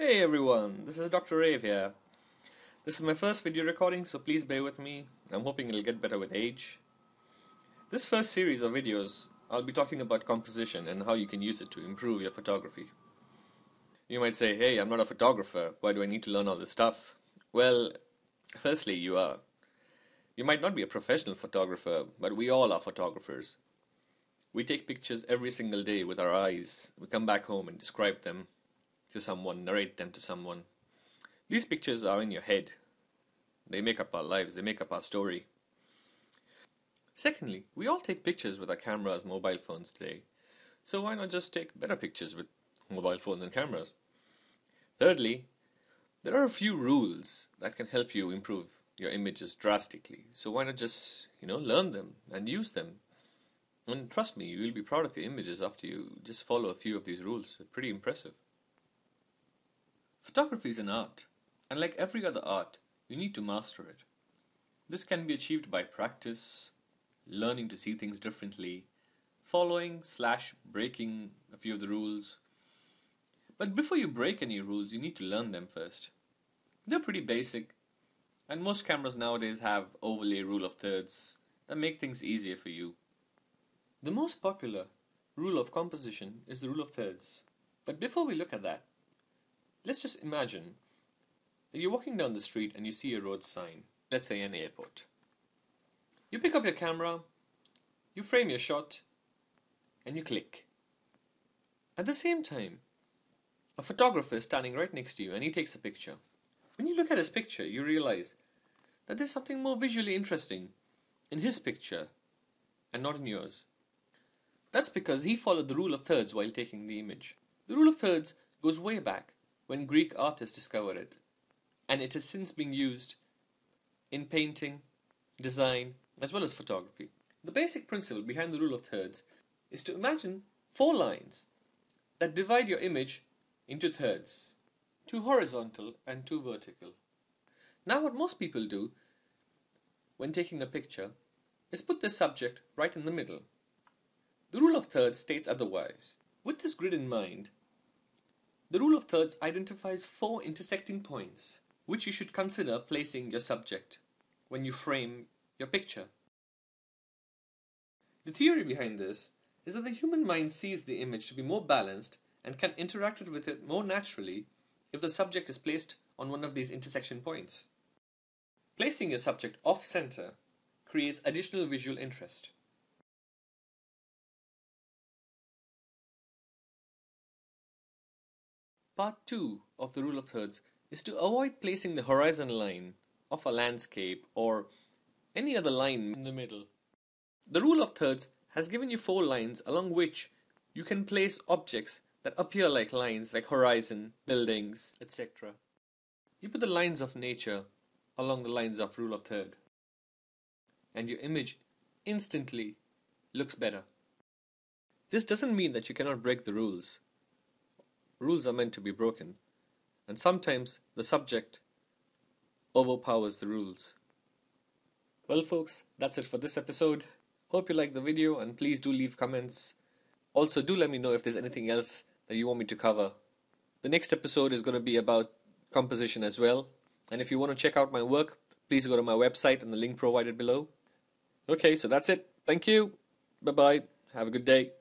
Hey everyone, this is Dr. Rave here. This is my first video recording, so please bear with me. I'm hoping it'll get better with age. This first series of videos, I'll be talking about composition and how you can use it to improve your photography. You might say, hey, I'm not a photographer, why do I need to learn all this stuff? Well, firstly, you are. You might not be a professional photographer, but we all are photographers. We take pictures every single day with our eyes. We come back home and describe them to someone, narrate them to someone. These pictures are in your head. They make up our lives, they make up our story. Secondly, we all take pictures with our cameras, mobile phones today. So why not just take better pictures with mobile phones and cameras? Thirdly, there are a few rules that can help you improve your images drastically. So why not just, learn them and use them? And trust me, you will be proud of your images after you just follow a few of these rules. They're pretty impressive. Photography is an art, and like every other art, you need to master it. This can be achieved by practice, learning to see things differently, following/breaking a few of the rules. But before you break any rules, you need to learn them first. They're pretty basic, and most cameras nowadays have overlay rule of thirds that make things easier for you. The most popular rule of composition is the rule of thirds. But before we look at that, let's just imagine that you're walking down the street and you see a road sign, let's say an airport. You pick up your camera, you frame your shot, and you click. At the same time, a photographer is standing right next to you and he takes a picture. When you look at his picture, you realize that there's something more visually interesting in his picture and not in yours. That's because he followed the rule of thirds while taking the image. The rule of thirds goes way back when Greek artists discovered it, and it has since been used in painting, design, as well as photography. The basic principle behind the rule of thirds is to imagine 4 lines that divide your image into thirds, 2 horizontal and 2 vertical. Now what most people do when taking a picture is put the subject right in the middle. The rule of thirds states otherwise. With this grid in mind, the rule of thirds identifies 4 intersecting points which you should consider placing your subject when you frame your picture. The theory behind this is that the human mind sees the image to be more balanced and can interact with it more naturally if the subject is placed on one of these intersection points. Placing your subject off-center creates additional visual interest. Part 2 of the rule of thirds is to avoid placing the horizon line of a landscape or any other line in the middle. The rule of thirds has given you 4 lines along which you can place objects that appear like lines, like horizon, buildings, etc. You put the lines of nature along the lines of rule of third, and your image instantly looks better. This doesn't mean that you cannot break the rules. Rules are meant to be broken, and sometimes the subject overpowers the rules. Well folks, that's it for this episode. Hope you liked the video, and please do leave comments. Also, do let me know if there's anything else that you want me to cover. The next episode is going to be about composition as well, and if you want to check out my work, please go to my website and the link provided below. Okay, so that's it. Thank you. Bye-bye. Have a good day.